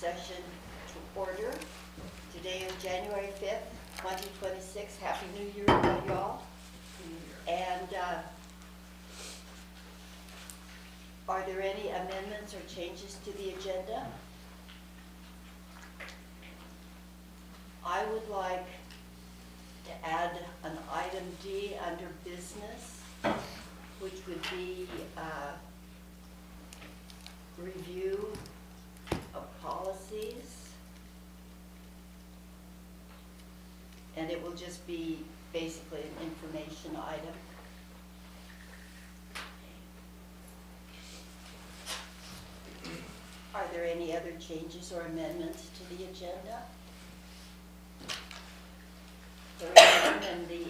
session to order. Today is January 5th, 2026. Happy New Year to y'all. And are there any amendments or changes to the agenda? I would like to add an item D under business, which would be review of policies. And it will just be basically an information item. Are there any other changes or amendments to the agenda? And the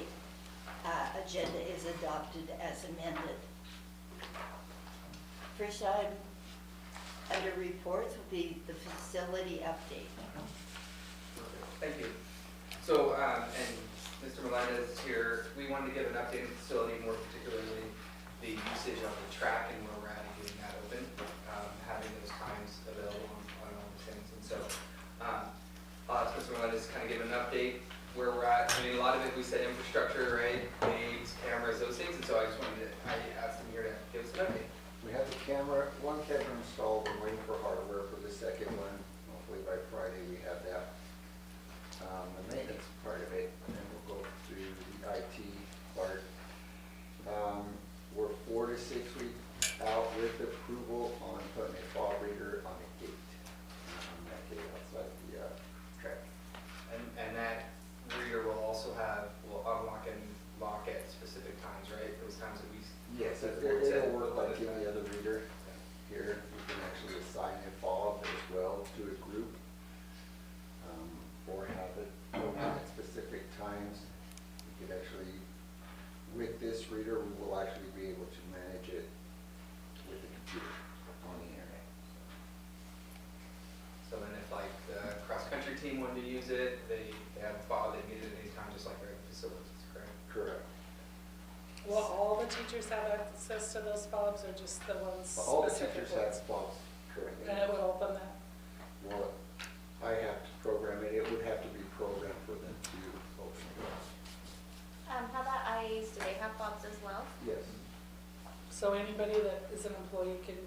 agenda is adopted as amended. First item under reports will be the facility update. Thank you. So, and Mr. Melendez is here. We wanted to give an update on the facility, more particularly the usage of the track and where we're at in getting that open, having those times available on all the things. And so, I'll ask Mr. Melendez to kind of give an update where we're at. I mean, a lot of it, we said infrastructure, right? Aids, cameras, those things. And so I just wanted to, I asked him here to give us an update. We have one camera installed. We're waiting for hardware for the second one. Hopefully by Friday we have that. The maintenance part of it, and then we'll go through the IT part. We're 4 to 6 weeks out with approval on putting a fob reader on a gate. That gate outside the track. And that reader will also have, will unlock and lock at specific times, right? Those times that we. Yes, it'll work like any other reader. Here, you can actually assign a fob as well to a group, or have it open at specific times. You could actually, with this reader, we will actually be able to manage it with the computer on the internet. So then if like the cross-country team wanted to use it, they have a fob, they can get it at any time, just like their facilities, correct? Correct. Will all the teachers have access to those fobs, or just the ones All the specific teachers have ones? fobs currently. And it would open that. Well, I have to program it. It would have to be programmed for them to open it. How about IAs, do they have fobs as well? Yes. So anybody that is an employee can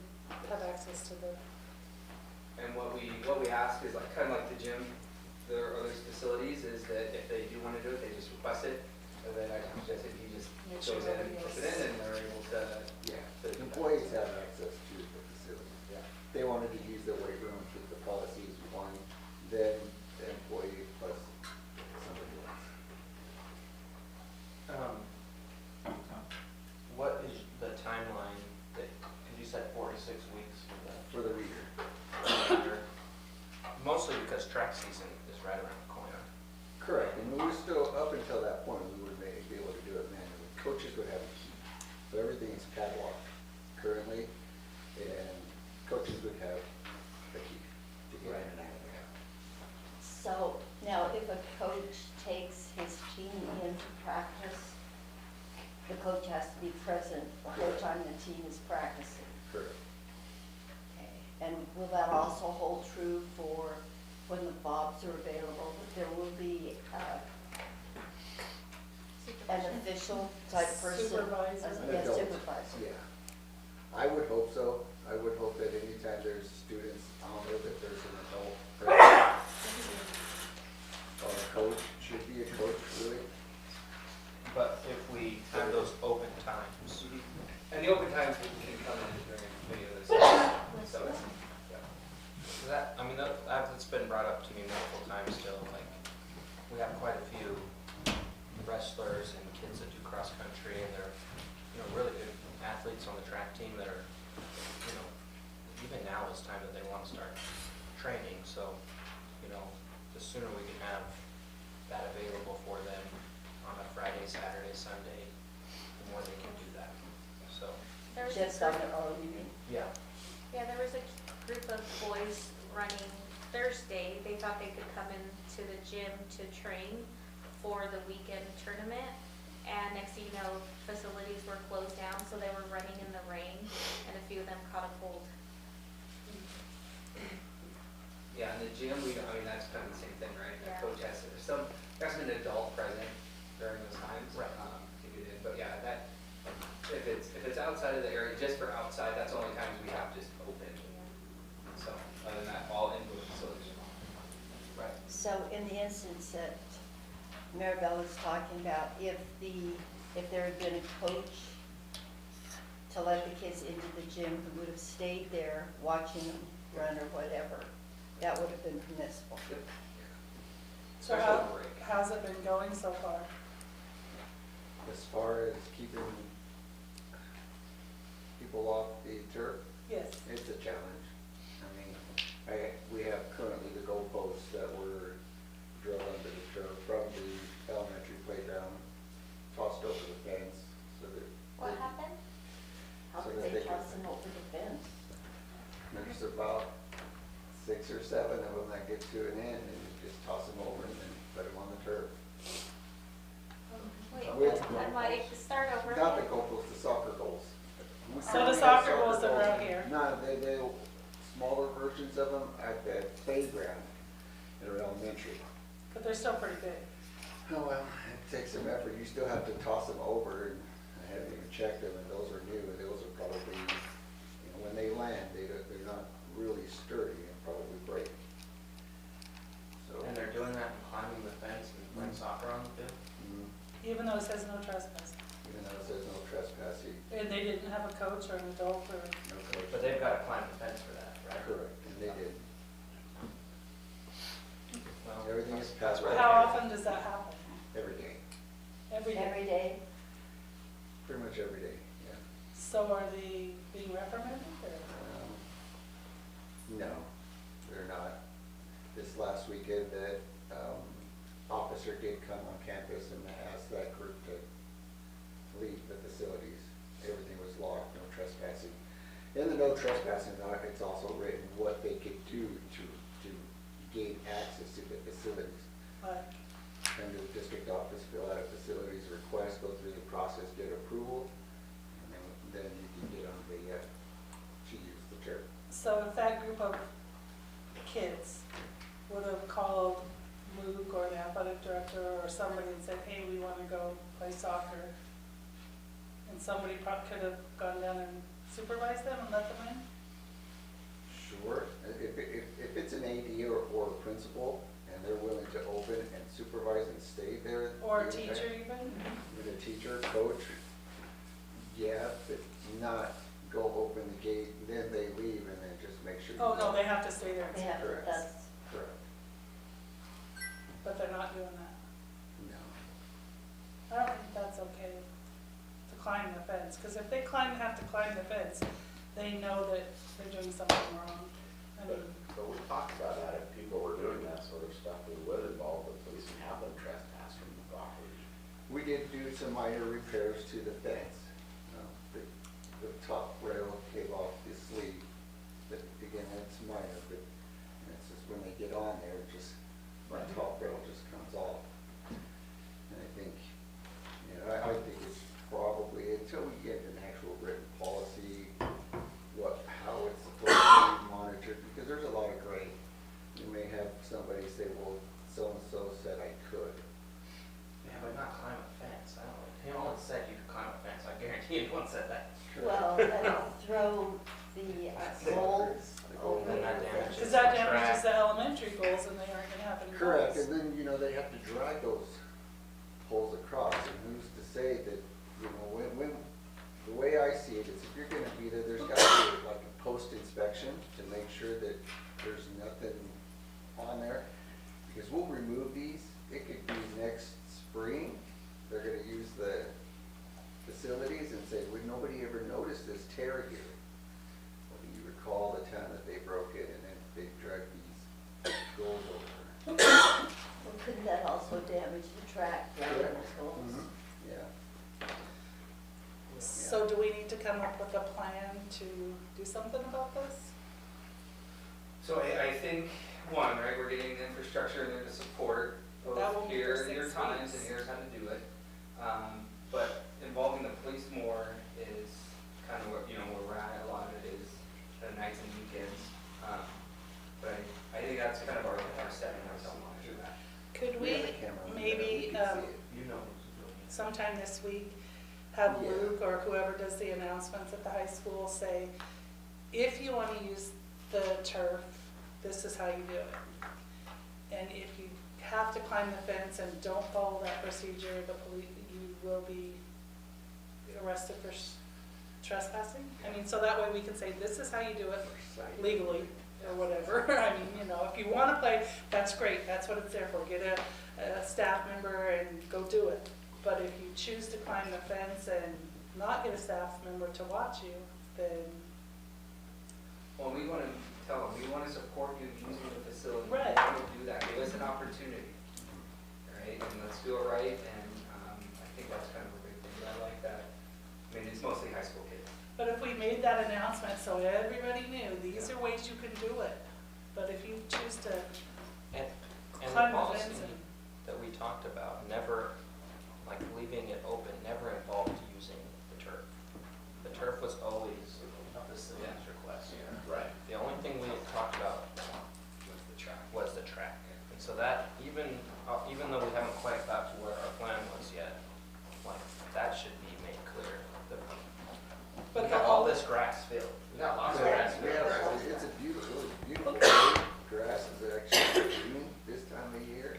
have access to the, And what we ask is like, kind of like the gym, there are those facilities, is that if they do want to do it, they just request it. And then I suggest if he just Make goes sure in and nobody puts else- it in, and they're able to. Yeah. to- Employees have access to the facility. Yeah. They wanted to use the weight room with the policies one, then the employee plus somebody else. What is the timeline that, because you said 4 to 6 weeks For the reader. for mostly because track season is right around the corner. Correct. And we were still, up until that point, we would be able to do it manually. Coaches would have a key. So everything is padlocked currently, and coaches would have a key to get in and out. So now if a coach takes his team into practice, the coach has to be present the whole time the team is practicing. Correct. Okay. And will that also hold true for when the fobs are available, that there will be an official type person? Supervisor. Yes, Adult. supervisor. Yeah. I would hope so. I would hope that anytime there's students on there, that there's an adult present. Or a coach, should be a coach, really. But if we have those open times, And the open times can come in during many of those. So it's, yeah. that, I mean, that's been brought up to me multiple times still, like, we have quite a few wrestlers and kids that do cross-country, and they're, really good athletes on the track team that are, even now is time that they want to start training, so, the sooner we can have that available for them on a Friday, Saturday, Sunday, the more they can do that, so, There was Just a on group, their own, you mean? yeah. yeah, there was a group of boys running Thursday. They thought they could come into the gym to train for the weekend tournament. And next thing you know, facilities were closed down, so they were running in the rain, and a few of them caught a cold. Yeah, and gym, I mean, that's kind of the same thing, right? The Yeah. coach has to, there has to be an adult present during those times. Right. To get in, but yeah, that, if it's outside of the area, just for outside, that's the only times we have just open. So, other than that, all indoor facilities. Right. So in the instance that Maribel was talking about, if there had been a coach to let the kids into the gym who would have stayed there watching them run or whatever, that would have been permissible. Yep. So Especially on break. how's it been going so far? As far as keeping people off the turf, Yes. it's a challenge. I mean, we have currently the goalposts that were drilled under the turf from the elementary playground, tossed over the fence, so that. What happened? How So could that they they toss could- them over the fence? There's about 6 or 7 of them that get to an end, and you just toss them over and then put them on the turf. Wait, With I'm like, start over. Not the goalposts, the soccer goals. We So the currently have soccer goals that are goals. out here. No, they smaller versions of them at the playground that are elementary. But they're still pretty big. Oh, well, it takes some effort. You still have to toss them over, and I haven't even checked them, and those are new, and those are probably, when they land, they're not really sturdy and probably break. So. And they're doing that and climbing the fence and playing soccer on the field? Mhm. Even though it says no trespassing. Even though it says no trespassing, And they didn't have a coach or an adult or, no coach. But they've got to climb the fence for that, right? Correct, and they did. Well, Everything is that's passed right. how often does that happen? Every day, Every day? Every day? pretty much every day, yeah. So are they being reprimanded or? No, they're not. This last weekend, that officer did come on campus and asked that group to leave the facilities. Everything was locked, no trespassing. In the no trespassing, it's also written what they could do to gain access to the facilities. But Come to the district office, fill out a facilities request, go through the process, get approval, and then you can get on the, to use the turf. so if that group of kids would have called Luke or the athletic director or somebody and said, hey, we want to go play soccer, and somebody could have gone down and supervised them and let them in? Sure, if it's an AD or a principal, and they're willing to open and supervise and stay there. Or a the entire- teacher even? With a teacher, coach, yeah, but not go open the gate, then they leave and then just make sure. Oh, no, they have to stay there and They have, Correct. that's, Correct, but they're not doing that. no. I don't think that's okay to climb the fence, because if they have to climb the fence, they know that they're doing something wrong. I mean, But we talked about that, if people were doing that sort of stuff, we would involve the police and have them trespass from the property. We did do some minor repairs to the fence. The top rail came off the sleeve, but again, it's minor, but it's just when they get on there, it just, the top rail just comes off. And I think, I think it's probably, until we get an actual written policy, how it's supposed to be monitored, because there's a lot of gray. You may have somebody say, well, so-and-so said I could. Yeah, but not climb a fence. I don't know. No one said you could climb a fence. I guarantee you no one said that. well, throw the goals over. Then that damages because that the damages track. the elementary goals and they aren't gonna have any Correct, goals. and then, they have to drag those poles across, and who's to say that, when, the way I see it is if you're gonna be there, there's gotta be like a post inspection to make sure that there's nothing on there. Because we'll remove these, it could be next spring, they're gonna use the facilities and say, well, nobody ever noticed this tear here. Well, do you recall the time that they broke it and then they dragged these goals over? Well, couldn't that also damage the track rather than the goals? Yeah. So do we need to come up with a plan to do something about this? So I think, one, right, we're getting the infrastructure in there to support That will both be here for and your 6 times weeks. and here's how to do it. But involving the police more is kind of where we're at. A lot of it is the nights and weekends. But I think that's kind of our setting ourselves on to that. Could We have we a camera on there, maybe, we can see it. You know who's doing it. sometime this week, have Yeah. Luke or whoever does the announcements at the high school say, if you want to use the turf, this is how you do it. And if you have to climb the fence and don't follow that procedure, the police, you will be arrested for trespassing. I mean, so that way we can say, this is how you do it legally, or whatever. I mean, you know, if you want to play, that's great, that's what it's there for. Get a staff member and go do it. But if you choose to climb the fence and not get a staff member to watch you, then, Well, we want to tell them, we want to support you using the facility. Right. We want to do that, give us an opportunity, right? And let's do it right, and I think that's kind of a big thing. I like that. I mean, it's mostly high school kids. but if we made that announcement so everybody knew, these are ways you can do it. But if you choose to And the climb the policy fence and, that we talked about, never, like leaving it open, never involved using the turf. The turf was always a facilities request. Right. The only thing we had talked about With the track. was the track. And so that, even though we haven't quite got to where our plan was yet, like, that should be made clear. The- but We the got all whole, this grass field. We got lots of Yeah, grass we field. have- It's a beautiful, really beautiful day. Grass is actually green this time of year.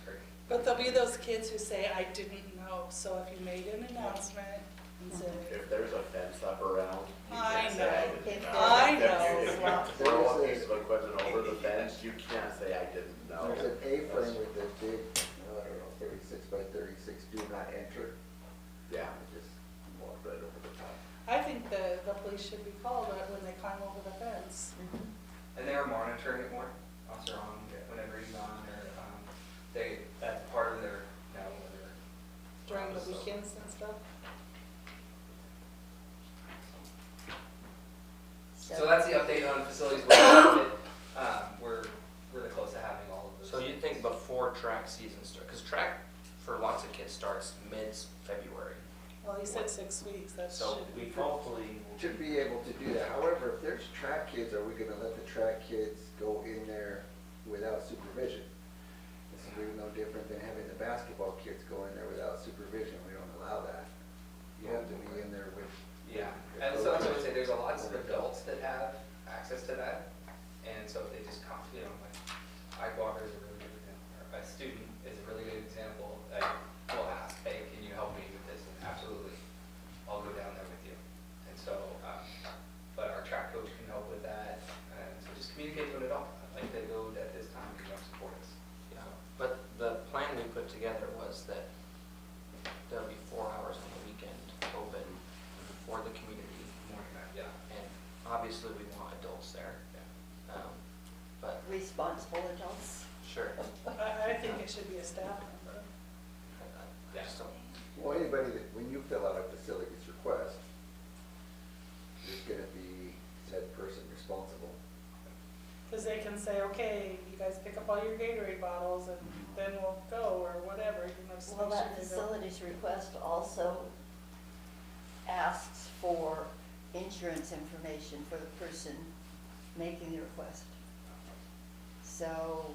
Great. but there'll be those kids who say, I didn't know. So if you made an announcement and said, If there's a fence up around, you I can't say I know. didn't If know. I If know. you- If you throw a piece of equipment over the fence, you can't say I didn't know. There's an A-frame with a big, I don't know, 36 by 36, do not enter. Yeah, I just walk right over the top. I think the police should be called when they climb over the fence. And they are monitoring it more, Officer on, whenever he's on, or, that's part of their, During the So- weekends and stuff. So that's the update on facilities. We're really close to having all of those. So you think before track season starts, because track for lots of kids starts mid-February. Well, he said 6 weeks, that So should we be. hopefully, should be able to do that. However, if there's track kids, are we gonna let the track kids go in there without supervision? This is really no different than having the basketball kids go in there without supervision. We don't allow that. You have to be in there with. Yeah, and so that's what I would say, there's a lot of adults that have access to that, and so if they just come, like, Eyewalker is a really good example, or a student is a really good example, like, will ask, hey, can you help me with this? And absolutely, I'll go down there with you. And so, but our track coach can help with that, and so just communicate to an adult, like, they go at this time, you don't support us. yeah, but the plan we put together was that there'll be 4 hours on the weekend open for the community. More than that, yeah. And obviously, we want adults there. But Responsible adults. sure, I think it should be a staff member. I just don't, Well, anybody that, when you fill out a facilities request, there's gonna be said person responsible. Because they can say, okay, you guys pick up all your Gatorade bottles and then we'll go, or whatever, just Well, make sure that they don't. facilities request also asks for insurance information for the person making the request. So,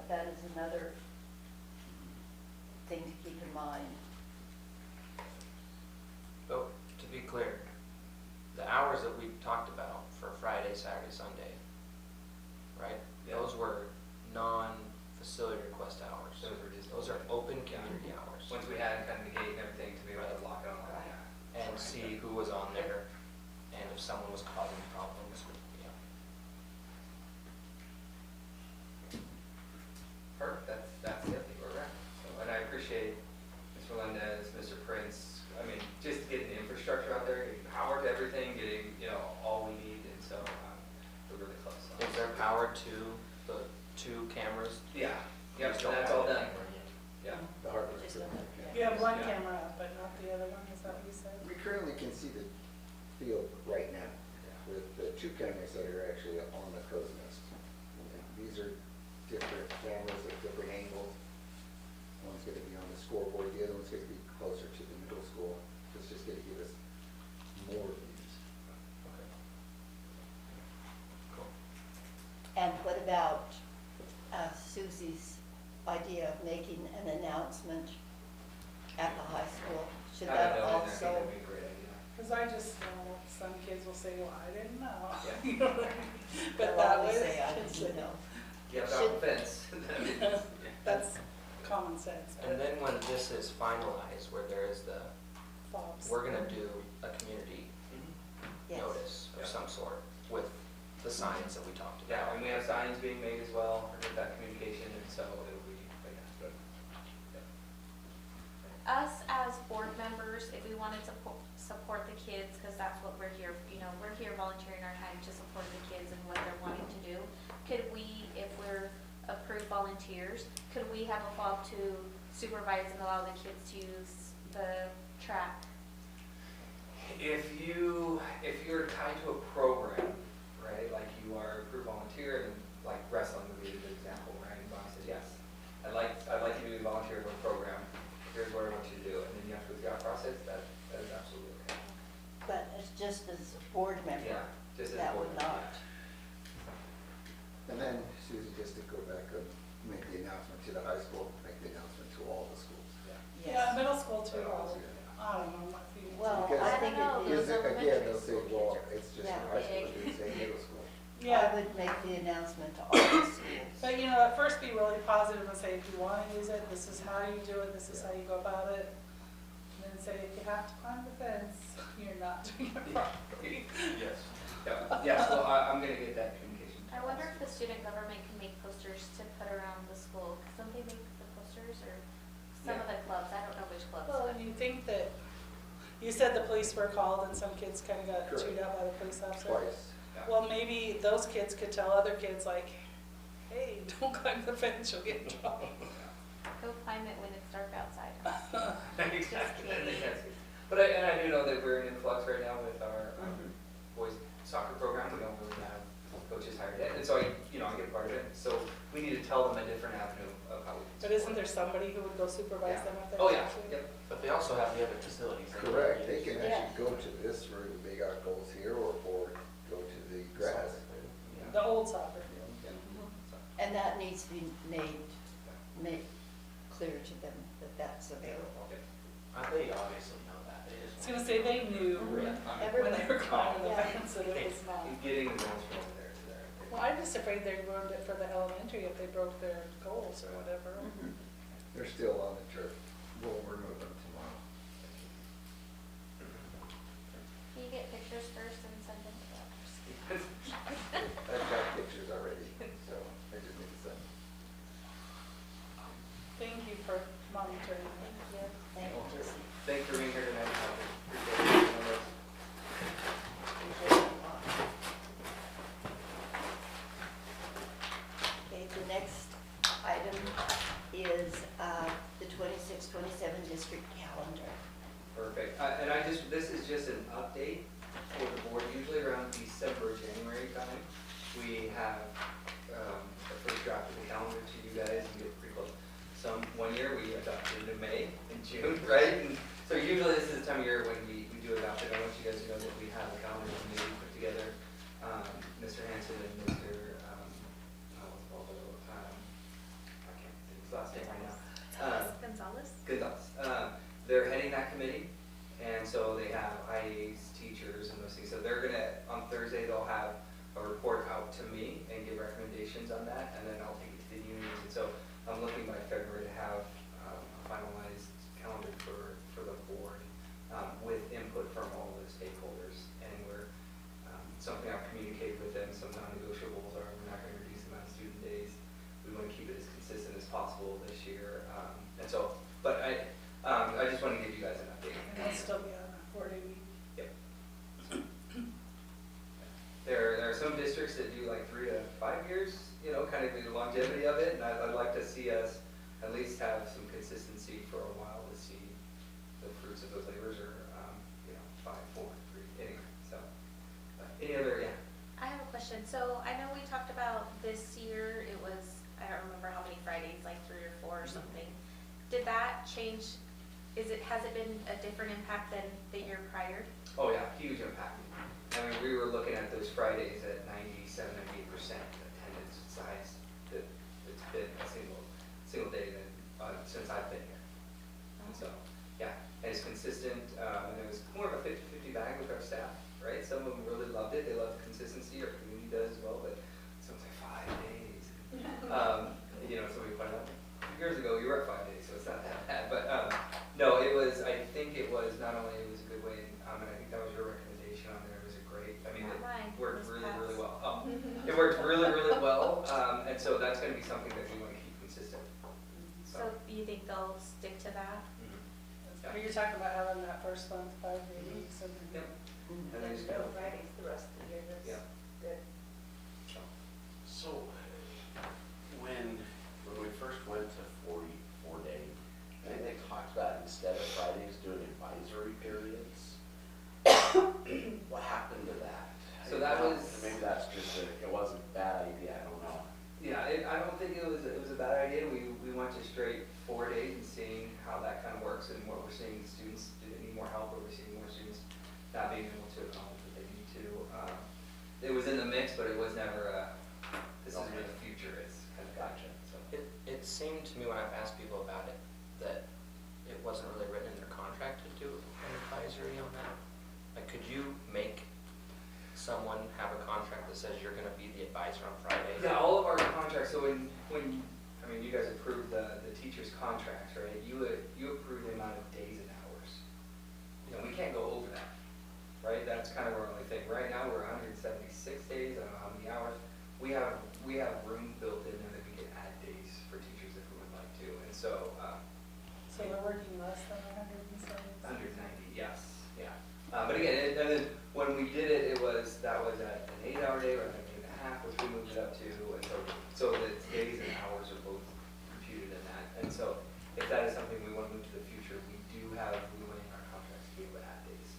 that is another thing to keep in mind. but to be clear, the hours that we talked about for Friday, Saturday, Sunday, right? Yeah. Those were non-facility request hours. Those are open community hours. Once we had kind of the gate and everything to be able to lock it on, yeah. And see who was on there, and if someone was causing problems, Perfect, that's the update we're at. So, and I appreciate Mr. Melendez, Mr. Prince, I mean, just getting the infrastructure out there, getting power to everything, getting, all we need, and so, we're really close. So- Is there power to the 2 cameras? Yeah, We yep, just so don't that's have all it done. anywhere yet. Yeah, The hardware. Just another- You have one Yeah. camera up, but not the other one, is that what you said? We currently can see the field right now with the 2 cameras that are actually on the crow's nest. And these are different cameras at different angles. One's gonna be on the scoreboard, the other one's gonna be closer to the middle school. It's just gonna give us more views. Okay. Cool. And And what about Susie's idea of making an announcement at the high school? Should I that don't know, I think also, that'd be a great idea. Cause I just know some kids will say, well, I didn't know. Yeah. You know what I mean? But they'll that always way, say, I didn't know. Yeah, Should- without offense. that's common sense, And but then when this is finalized, where there is the, Bob's. we're gonna do a community Yes. notice of Yeah. some sort with the signs that we talked Yeah, about. and we have signs being made as well for that communication, and so it'll be, but yeah, good. Us as board members, if we wanted to support the kids, because that's what we're here, you know, we're here volunteering our time to support the kids and what they're wanting to do. Could we, if we're approved volunteers, could we have a fob to supervise and allow the kids to use the track? If you're tied to a program, right, like you are a approved volunteer, and like wrestling would be a good example, right? And Bob says, yes, I'd like you to be a volunteer for a program, here's what I want you to do, and then you have to go through that process, that is absolutely okay. But it's just as a board member, Yeah, just as that important. would not. And then Susie, just to go back and make the announcement to the high school, make the announcement to all the schools. Yeah, Yes. middle school too. But also, I don't know, might be. Well, Because- I think I don't know, it Because is, those again, they'll elementary say, school well, kids are it's just Yeah. high school, big. it didn't say middle school. I Yeah, would make the announcement to all the schools. but you know, at first be really positive and say, if you wanna use it, this is how you do it, this is how you go about it. And then say, if you have to climb the fence, you're not doing it properly. Yes. Yeah, well, I'm gonna get that communication. I wonder if the student government can make posters to put around the school, because don't they make the posters, or some of the clubs, I don't know which clubs. Well, and you think that, you said the police were called and some kids kinda got Correct. chewed out by the police officer. Twice. Well, maybe those kids could tell other kids like, hey, don't climb the fence, you'll get in trouble. Go climb it when it's dark outside. Exactly. kidding. But I do know that we're in influx right now with our boys soccer program. We don't really have coaches hired yet, and so I get part of it. So we need to tell them a different avenue of how we can. But isn't there somebody who would go supervise them if they're? Oh, yeah, actually- yep. But they also have the other facilities. that Correct, they use. can actually go to this where the big art goes here, or go to the grass. The old soccer field. And that needs to be made clear to them that that's available. They obviously know that. They I was just gonna want- say they knew when Everybody- they were climbing the Yeah. fence that it was not. And getting the most from there to there. Well, I'm just afraid they ruined it for the elementary if they broke their goals or whatever. Mhm. They're still on the turf. We'll remove them tomorrow. Can you get pictures first and send them to us? I've got pictures already, so I just need to send. Thank you for monitoring. Yeah, thank you, Jesse. Thanks for being here tonight. I appreciate it. Appreciate it a lot. Okay, the next item is the 26-27 district calendar. Perfect. And this is just an update for the board. Usually around December, January time, we have a first draft of the calendar to you guys and get pretty close. One year we adopted it in May and June, right? And so usually this is the time of year when we do adopt it. I want you guys to know that we have a calendar committee put together. Mr. Hanson and Mr. I can't think of his last name right now. Gonzalez? Gonzalez. They're heading that committee, and so they have IAs, teachers, and those things. So they're gonna, on Thursday, they'll have a report out to me and give recommendations on that, and then I'll take it to the unions. And so I'm looking by February to have a finalized calendar for the board with input from all of the stakeholders. And we're, something I've communicated with them, some non-negotiables are we're not gonna reduce the amount of student days. We wanna keep it as consistent as possible this year. And so, but I just want to give you guys an update. And they'll still be on a 4-day week. Yep. There are some districts that do like 3 to 5 years, kind of the longevity of it, and I'd like to see us at least have some consistency for a while to see the fruits of those labors, or 5, 4, 3, anyway. So, any other, yeah. I have a question. So I know we talked about this year, it was, I don't remember how many Fridays, like 3 or 4 or something. Did that change? Has it been a different impact than the year prior? Oh yeah, huge impact. I mean, we were looking at those Fridays at 97, 98% attendance well, and so that's gonna be something that we wanna keep consistent. So you think they'll stick to that? Are you talking about having that first month, 5 day weeks and then? Yep. Mhm. And then just No go. Fridays the rest of the year, that's Yeah. good. So, when we first went to 4 day, I think they talked about instead of Fridays doing advisory periods. What happened to that? So that was- Maybe that's just it wasn't a bad idea, I don't know. Yeah, I don't think it was a bad idea. We went to straight 4 days and seeing how that kind of works and what we're seeing students, do they need more help, or we're seeing more students not being able to accomplish what they need to. It was in the mix, but it was never this is where the future is, kind of gotcha, so. It seemed to me when I've asked people about it, that it wasn't really written in their contract to do an advisory on that. Like, could you make someone have a contract that says you're gonna be the advisor on Friday? Yeah, all of our contracts, so when, I mean, you guys approved the teacher's contracts, right? You approve the amount of days and hours. And we can't go over that, right? That's kind of our only thing. Right now, we're 176 days, I don't know how many hours. We have room built in there that we can add days for teachers if we would like to. And so, So they're working less than 170? 190, yes, yeah. But again, and then when we did it, that was at an 8-hour day rather than 8.5, which we moved it up to, and so the days and hours are both computed in that. And so if that is something we want to move to the future, we do have leeway in our contracts to be able to add days.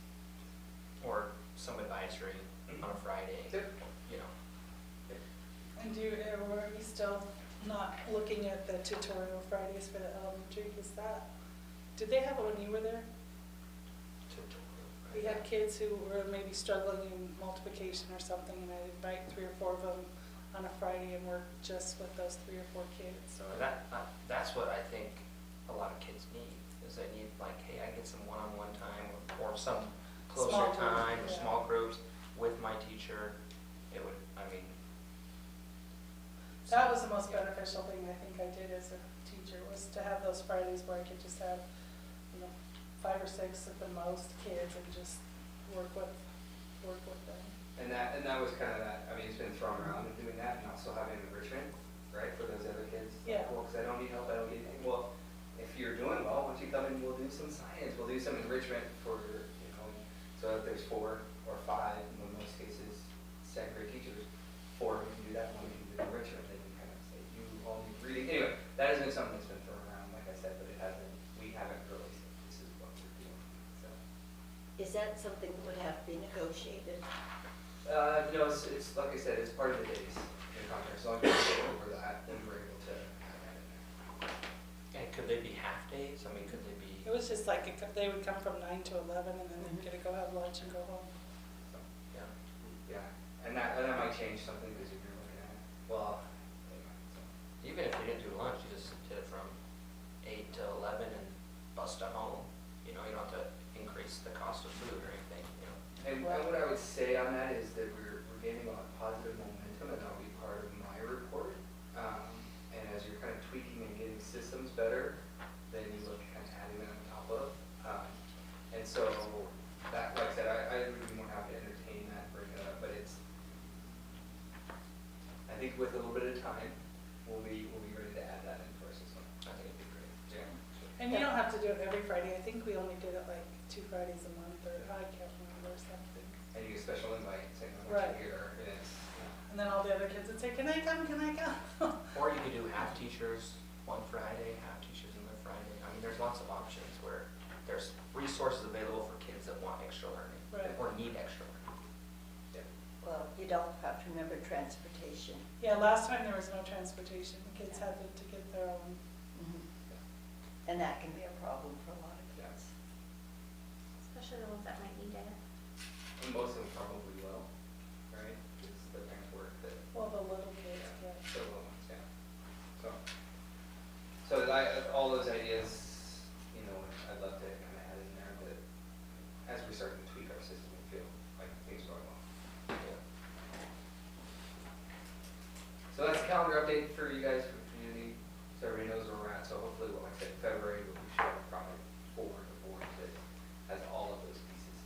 Or some advisory on a Friday, Yep. you know? And are we still not looking at the tutorial Fridays for the elementary? Did they have it when you were there? We had kids who were maybe struggling in multiplication or something, and I'd invite 3 or 4 of them on a Friday and work just with those 3 or 4 kids. So that's what I think a lot of kids need, is they need like, hey, I get some one-on-one time or some Small closer group, time, or yeah. small groups with my teacher. It would, I mean. That was the most beneficial thing I think I did as a teacher, was to have those Fridays where I could just have, 5 or 6 at the most kids and just work with them. And that was kind of that, I mean, it's been thrown around of doing that and also having enrichment, right, for those other kids. Yeah. Well, because I don't need help, I don't need anything. Well, if you're doing well, once you come in, we'll do some science, we'll do some enrichment for, so if there's 4 or 5, in most cases, second grade teachers, 4 we can do that, 1 we can do enrichment, they can kind of say, you all need reading. Anyway, that has been something that's been thrown around, like I said, but we haven't really said this is what we're doing, so. Is that something that would have to be negotiated? No, it's like I said, it's part of the days in the contract, as long as we get over that, then we're able to have that in there. And could they be half days? I mean, could they be? It was just like, they would come from 9 to 11 and then they'd get to go have lunch and go home. Yeah. Yeah, and that might change something because if you're looking at, well, anyway, so. Even if you didn't do lunch, you just did it from 8 to 11 and bus to home. You don't have to increase the cost of food or anything, And what I would say on that is that we're gaining a lot of positive momentum, and that'll be part of my report. And as you're kind of tweaking and getting systems better, then you look at adding that on top of. And so that, like I said, I would be more happy to entertain that, bring it up, but I think with a little bit of time, we'll be ready to add that into our system. I think it'd be great. Yeah. And you don't have to do it every Friday. I think we only did it like 2 Fridays a month, or I can't remember, or something. And you get a special invite saying, I want Right. you here, and it's, yeah. And then all the other kids would say, can I come, can I come? Or you could do half teachers one Friday, half teachers another Friday. I mean, there's lots of options where there's resources available for kids that want extra learning Right. or need extra learning. Well, you don't have to remember transportation. Yeah, last time there was no transportation. The kids had to get their own. And that can be a problem for a lot of Yeah. kids. Especially the ones that might need it. And most of them probably will, right? Because the parents work that, Well, the little kids, yeah. the little ones, yeah. So all those ideas, I'd love to kind of add in there, but as we start to tweak our system, we feel like things are going well. Yeah. So that's a calendar update for you guys, for the community, so everybody knows where we're at. So hopefully, like I said, February, we should have probably 4 to 4 that has all of those pieces.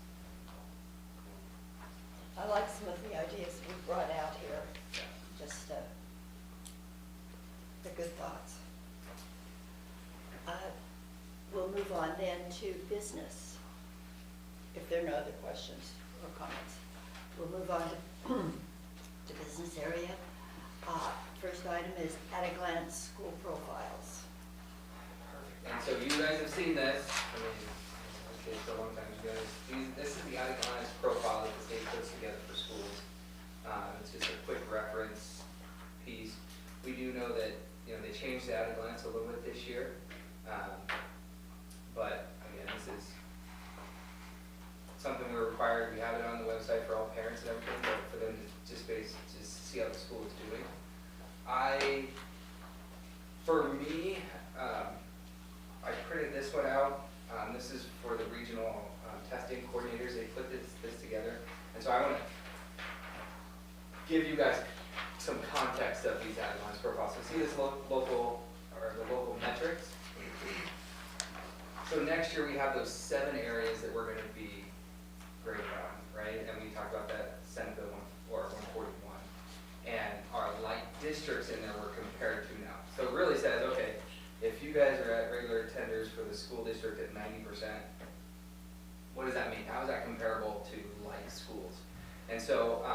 I like some of the ideas we brought out here, just good thoughts. We'll move on then to business, if there are no other questions or comments. We'll move on to business area. First item is at-a-glance school profiles. And so you guys have seen this, I mean, okay, for a long time, you guys, this is the at-a-glance profile that the state puts together for schools. It's just a quick reference piece. We do know that, you know, they changed the at-a-glance a little bit this year. But again, this is something we're required, we have it on the website for all parents and everything, but for them to just see how the school is doing. For me, I printed this one out. This is for the regional testing coordinators. They put this together. And so I want to give you guys some context of these at-a-glance profiles. So see this local metrics? So next year we have those 7 areas that we're going to be graded on, right? And we talked about that Senate Bill 141. And our light districts in there we're compared to now. So it really says, okay, if you guys are at regular attenders for the school district at 90%, what does that mean? How is that comparable to like schools? And so,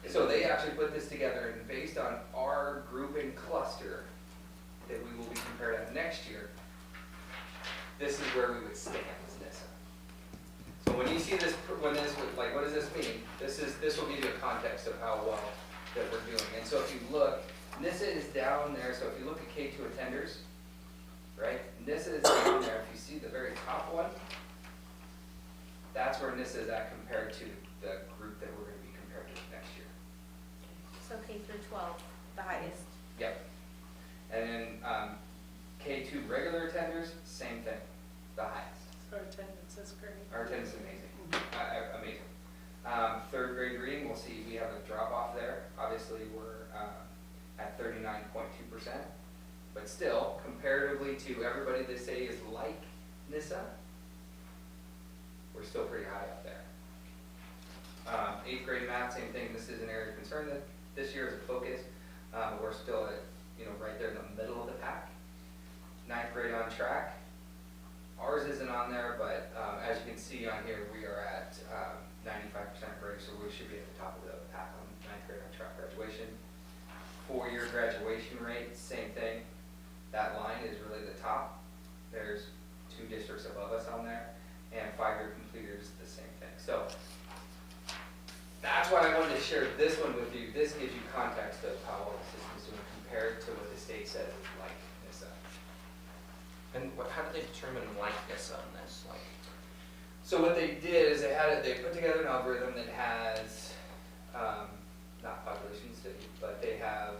so they actually put this together, and based on our grouping cluster that we will be compared at next year, this is where we would stand as NISA. So when you see this, what does this mean? This will give you a context of how well that we're doing. And so if you look, NISA is down there. So if you look at K2 attenders, right? NISA is down there. If you see the very top one, that's where NISA is at compared to the group that we're going to be compared to next year. So K through 12, the highest. Yep. And then K2 regular attenders, same thing, the highest. Our attendance is great. Our attendance is amazing, amazing. Third grade reading, we'll see we have a drop off there. Obviously, we're at 39.2%, but still, comparatively to everybody they say is like NISA, we're still pretty high up there. 8th grade math, same thing. This is an area of concern that this year is a focus. We're still at, right there in the middle of the pack. 9th grade on track. Ours isn't on there, but as you can see on here, we are at 95% grade, so we should be at the top of the pack on 9th grade on track graduation. 4-year graduation rate, same thing. That line is really the top. There's 2 districts above us on there, and 5-year completers, the same thing. So that's why I wanted to share this one with you. This gives you context of how well the system is doing compared to what the state says is like NISA. And how did they determine likeness on this? So what they did is they put together an algorithm that has, not population city, but they have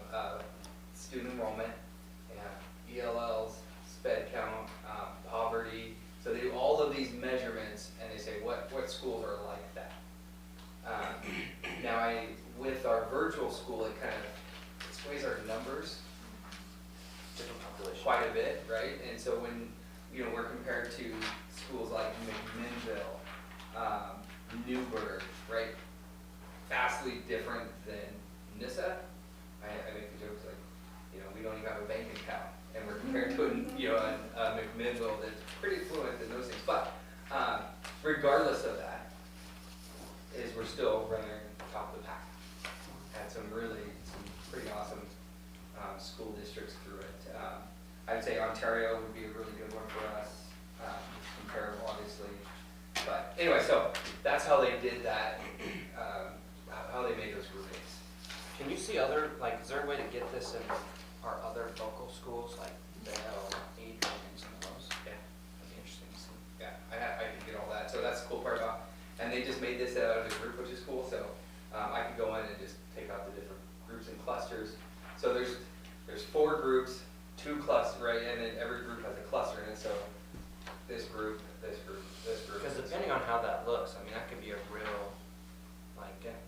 student enrollment, they have ELLs, sped count, poverty. So they do all of these measurements, and they say what schools are like that. Now with our virtual school, it kind of sways our numbers Different population. quite a bit, right? And so when we're compared to schools like McMinnville, Newburgh, right? Vastly different than NISA. I make the jokes like, we don't even have a bank account, and we're compared to a McMinnville that's pretty fluent in those things. But regardless of that, we're still running top of the pack. Had some pretty awesome school districts through it. I'd say Ontario would be a really good one for us. It's comparable, obviously. But anyway, so that's how they did that, how they made those groupings. Can you see other, is there a way to get this in our other local schools, like Bell, Adrian, and some of those? Yeah. That'd be interesting to see. Yeah, I can get all that. So that's the cool part about, and they just made this out of a group, which is cool. So I could go in and just take out the different groups and clusters. So there's 4 groups, 2 clusters, right? And then every group has a cluster in it. So this group, this group, this group. Because depending on how that looks, that could be a real,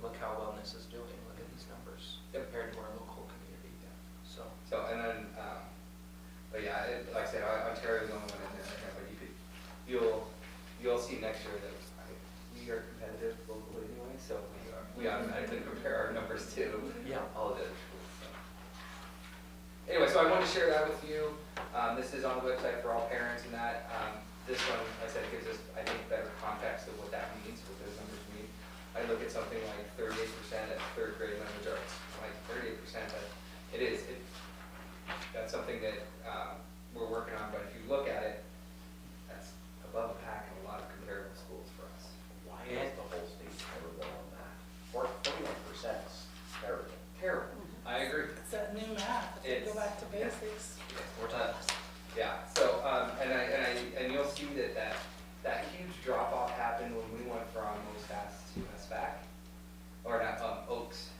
look how well this is doing. Look at these numbers compared to our local community. Yeah. So and then, but yeah, like I said, Ontario's the only one in there right now. But you'll see next year that we are competitive locally anyway. So we automatically compare our numbers to Yeah. all of the other schools. So. anyway, so I wanted to share that with you. This is on the website for all parents and that. This one, like I said, gives us, I think, better context of what that means, what those numbers mean. I look at something like 38% at third grade language arts, like 38%, but that's something that we're working on, but if you look at it, that's above the pack in a lot of comparable schools for us. Why is the whole state terrible on that? 41% is terrible. Terrible. I agree. It's that new math, if we go back to basics. We're done. Yeah, so, and you'll see that huge drop off happened when we went from OSAS to SBAC, or not, Oaks,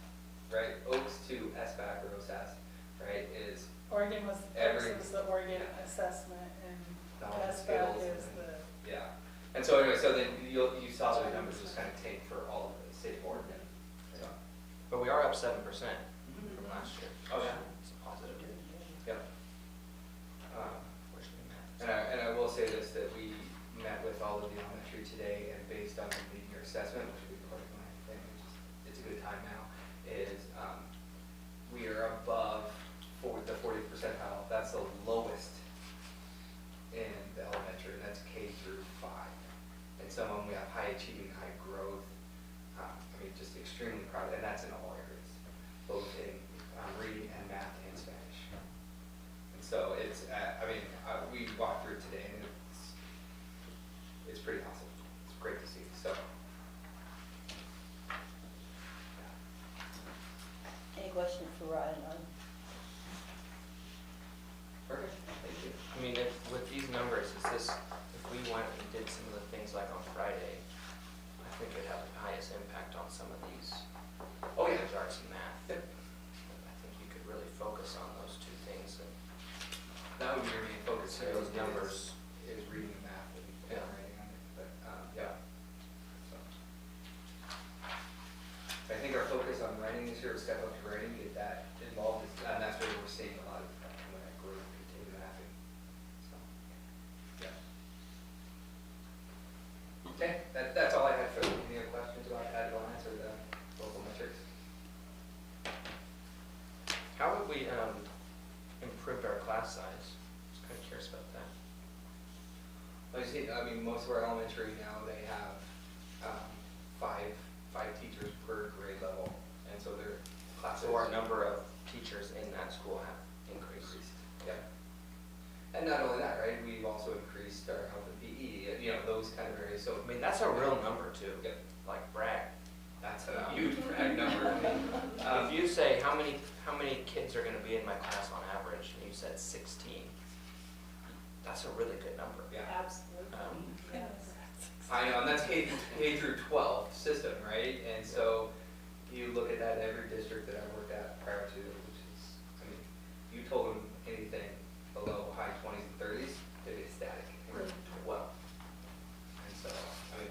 right? Oaks to SBAC or OSAS, right, is Oregon was, Every- was the Oregon assessment and knowledge, SBAC skills, is and- the, yeah. And so anyway, so then you saw the numbers just kind of take for all of the state of Oregon. So, But we are up 7% from last year. Oh, yeah. It's a positive. yeah. Fortunately, math. And I will say this, that we met with all of the elementary today, and based on the mid-year assessment, which will be part of my thing, it's a good time now, is we are above the 40th percentile. That's the lowest in the elementary, and that's K through 5. And some of them we have high achieving, high growth. I mean, just extremely proud, and that's in all areas, both in reading and math and Spanish. And so it's, we walked through it today, and it's pretty awesome. It's great to see. So, Any question for Ryan on? perfect. Thank you. I mean, with these numbers, if we went and did some of the things like on Friday, I think it'd have the highest impact on some of these Oh, yeah. language arts and math. Yep. I think you could really focus on those two things and That would be your main focus here. those numbers. Is reading and math and Yeah. writing on it. But, yeah. So. I think our focus on writing this year, step up to writing, get that involved, and that's where we're seeing a lot of some of that growth continue to happen. So, yeah. Okay, that's all I had for any other questions about added lines or the local metrics? How have we improved our class size? Just kind of curious about that. I mean, most of our elementary now, they have five teachers per grade level, and so their classes. So our number of teachers in that school have increased. Yeah. And not only that, right, we've also increased our health and PE, those kind of areas, so. I mean, that's a real number too. Yep. Like brag. That's a huge brag number. If you say, how many kids are gonna be in my class on average, and you said 16, that's a really good number. Yeah, absolutely, yes. I know, and that's K through 12 system, right? And so you look at that, every district that I worked at prior to, which is, I mean, you told them anything below high 20s and 30s, they'd be ecstatic. We're at 12. And so, I mean,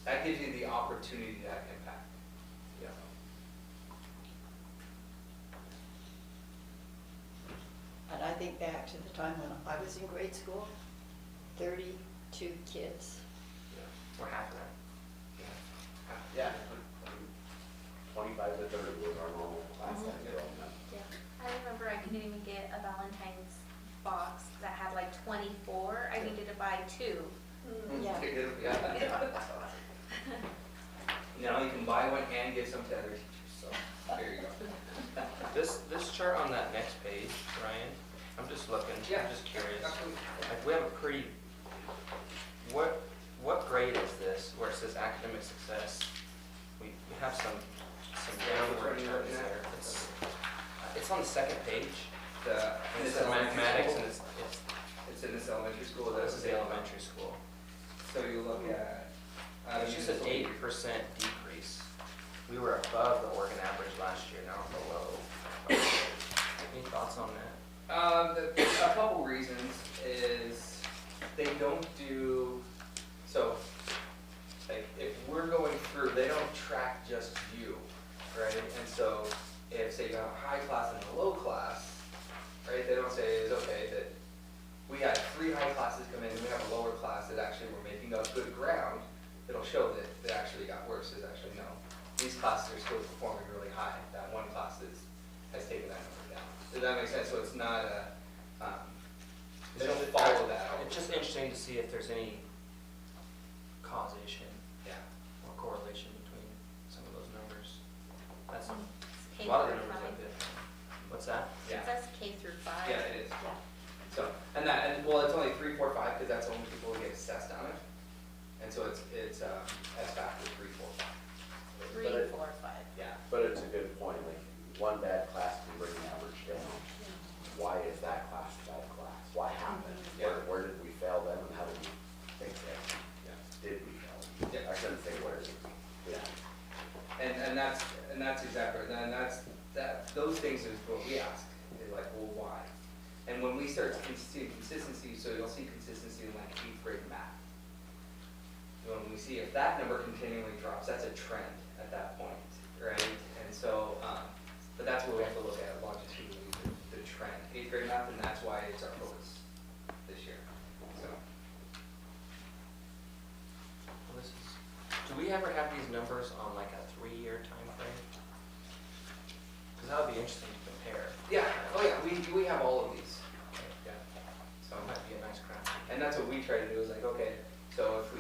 that gives you the opportunity to have impact. Yeah. And I think back to the time when I was in grade school, 32 kids. We're half of that. Yeah. 25 to 30 was our normal class size growing up. Yeah, I remember I couldn't even get a Valentine's box that had like 24. I needed to buy 2. Yeah. Yeah. Now you can buy one and give some to other teachers, so there you go. This chart on that next page, Ryan, I'm just looking, Yeah. I'm just curious. Absolutely. Like, we have a pretty, what grade is this, where it says academic success? We have some downward Which one are you terms looking at? there. It's on the second page. In It this says elementary mathematics, school? and It's in this elementary school. this is the elementary school. So you look at. It's just an 8% decrease. We were above the Oregon average last year, now we're below. Any thoughts on that? A couple reasons is they don't do, so, like, if we're going through, they don't track just you, right? And so, if, say, you have a high class and a low class, right, they don't say, it's okay, that we had 3 high classes come in, and we have a lower class that actually we're making up good ground, it'll show that it actually got worse, is actually no. These classes are still performing really high, that one class has taken that number down. Does that make sense? So it's not a, they It's don't just- follow that. It's just interesting to see if there's any causation Yeah. or correlation between some of those numbers. That's, It's a lot of the K through numbers five. I've been, what's that? Yeah. It says K through 5. Yeah, it is. Yeah. So, and well, it's only 3, 4, 5, because that's only people who get assessed on it. And so it's S factor 3, 4, 5. 3, But it- 4, 5. Yeah. But it's a good point, like, one bad class can bring the average down. Why is that class a bad class? Why happened? Yeah. Where did we fail them and how did we fix it? Yeah. Did we fail? Yeah. I shouldn't say where did we. Yeah. And that's exactly, and those things is what we ask, is like, well, why? And when we start to see consistency, so you'll see consistency in like 8th grade math. When we see if that number continually drops, that's a trend at that point, right? And so, but that's what we have to look at longitudinally, the trend, 8th grade math, and that's why it's our focus this year, so. Well, this is, do we ever have these numbers on like a 3-year time frame? Because that would be interesting to compare. Yeah, oh yeah, we have all of these, yeah, so. That might be a nice graph. And that's what we try to do, is like, okay, so if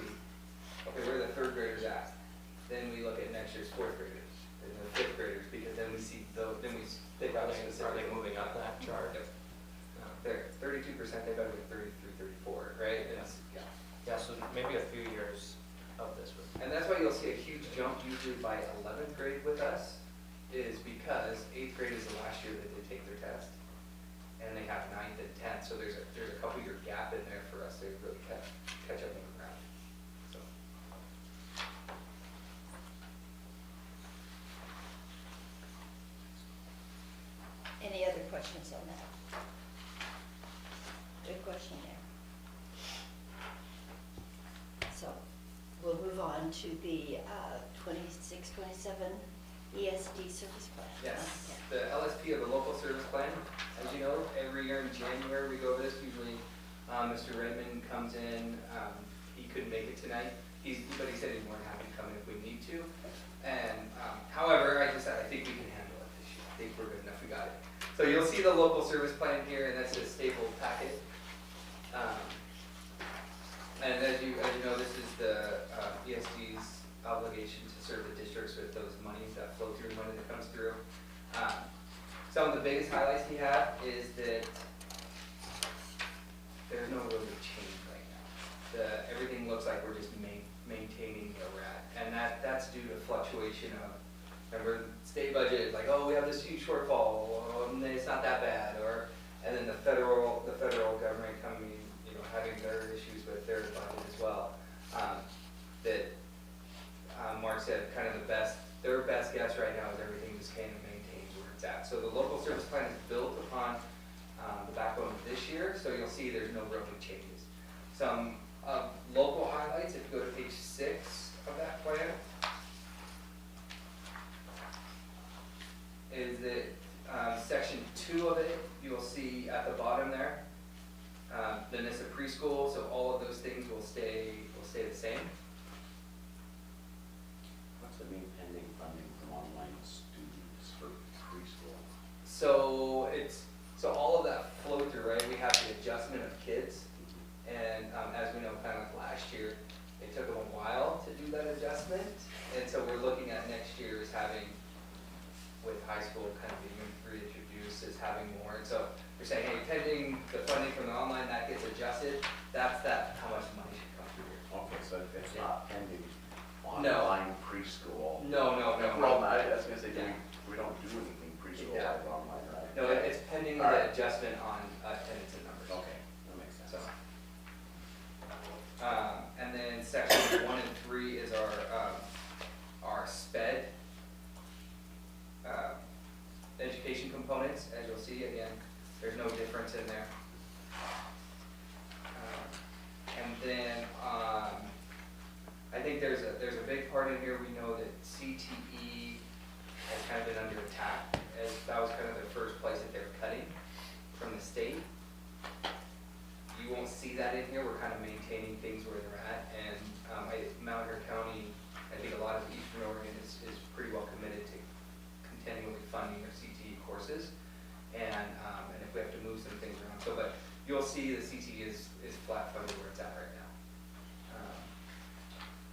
where are the 3rd graders at? Then we look at next year's 4th graders, and the 5th graders, because then we see then we pick Are out they specific. moving up that chart? Yep. No. They're 32%, they better be 33, 34, right? And it's- yeah. Yeah, so maybe a few years of this would. And that's why you'll see a huge jump usually by 11th grade with us, is because 8th grade is the last year that they take their test. And they have 9th and 10th, so there's a couple year gap in there for us to really catch up on the ground, so. Any other questions on that? Good question there. So, we'll move on to the 26, 27 ESD service plan. Yes, Okay. the LSP of the local service plan, as you know, every year in January, we go over this, usually Mr. Redmond comes in, he couldn't make it tonight, but he said he's more than happy to come in if we need to. And, however, I think we can handle it this year, I think we're good enough, we got it. So you'll see the local service plan here, and that's a stapled packet. And as you know, this is the ESD's obligation to serve the districts with those monies, that flow through money that comes through. Some of the biggest highlights he had is that there's no real big change right now. Everything looks like we're just maintaining where we're at. And that's due to fluctuation of, remember, state budget is like, oh, we have this huge shortfall, and then it's not that bad, and then the federal government coming, having their issues with their budget as well. Mark said kind of their best guess right now is everything just kind of maintains where it's at. So the local service plan is built upon the backbone of this year, so you'll see there's no real big changes. Some local highlights, if you go to page 6 of that plan, is that section 2 of it, you will see at the bottom there, the NISA preschool, so all of those things will stay the same. What's it mean pending funding from online students for preschool? So all of that flow through, right? We have the adjustment of kids, and as we know, kind of like last year, it took them a while to do that adjustment, and so we're looking at next year as having, with high school kind of being reintroduced, as having more. And so we're saying, hey, pending the funding from the online, that gets adjusted. That's how much money should come through here. Okay, so it's not pending No. online preschool. No. Well, I was gonna say, Yeah. we don't do anything preschool Yeah. like online, right? No, it's pending All the right. adjustment on attendance and numbers. Okay, that makes sense. So, and then section 1 and 3 is our SPED education components. As you'll see, again, there's no difference in there. And then I think there's a big part in here. We know that CTE has kind of been under attack, as that was kind of the first place that they're cutting from the state. You won't see that in here. We're kind of maintaining things where they're at, and Mount Airy County, I think a lot of Eastern Oregon is pretty well committed to continually funding their CTE courses, and you'll see the CTE is flat funded where it's at right now.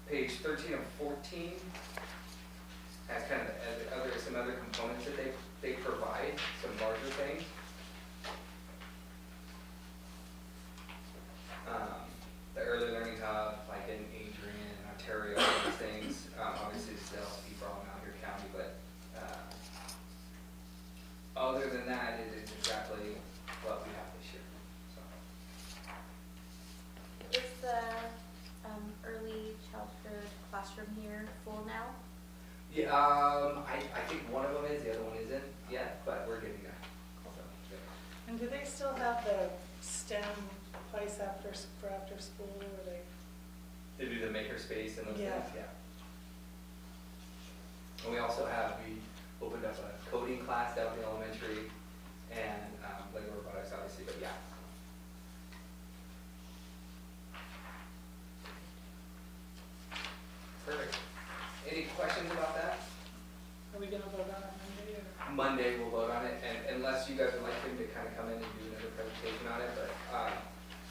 Page 13 of 14 has kind of some other components that they provide, some larger things. The early learning hub, like in Adrian, Ontario, all these things, obviously it's the LSP for all in Mount Airy County, but other than that, it is exactly what we have this year. So. Is the early childhood classroom here full now? Yeah, I think one of them is, the other one isn't yet, but we're getting there. So, yeah. And do they still have the STEM place for after school, or they? They do the maker space and those Yeah. things, yeah. And we also we opened up a coding class down in the elementary and Lego robotics, obviously, but yeah. Perfect. Any questions about that? Are we gonna vote on it Monday, or? Monday we'll vote on it, and unless you guys would like him to kind of come in and do another presentation on it, but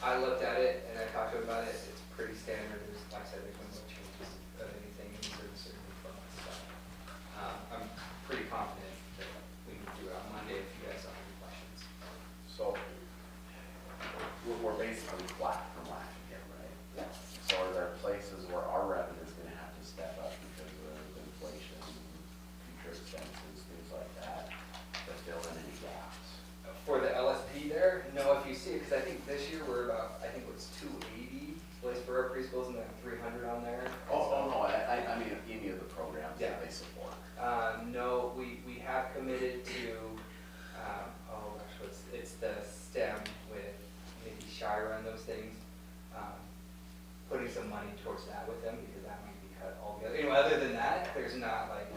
I looked at it and I talked to him about it. It's pretty standard. There's, like I said, there's no changes of anything in service from us. So I'm pretty confident that we can do it on Monday if you guys have any questions. So we're basically flat from last year, right? Yeah. So are there places where our revenue is gonna have to step up because of inflation, future expenses, things like that, to fill in any gaps? For the LSP there, no, if you see it, because I think this year we're about, I think it was 280 was for our preschools and then 300 on there. Oh, no, I mean any of the programs Yeah. that they support. No, we have committed to, oh gosh, it's the STEM with Nikki Shira and those things. Putting some money towards that with them because that might be cut altogether. Anyway, other than that, there's not like,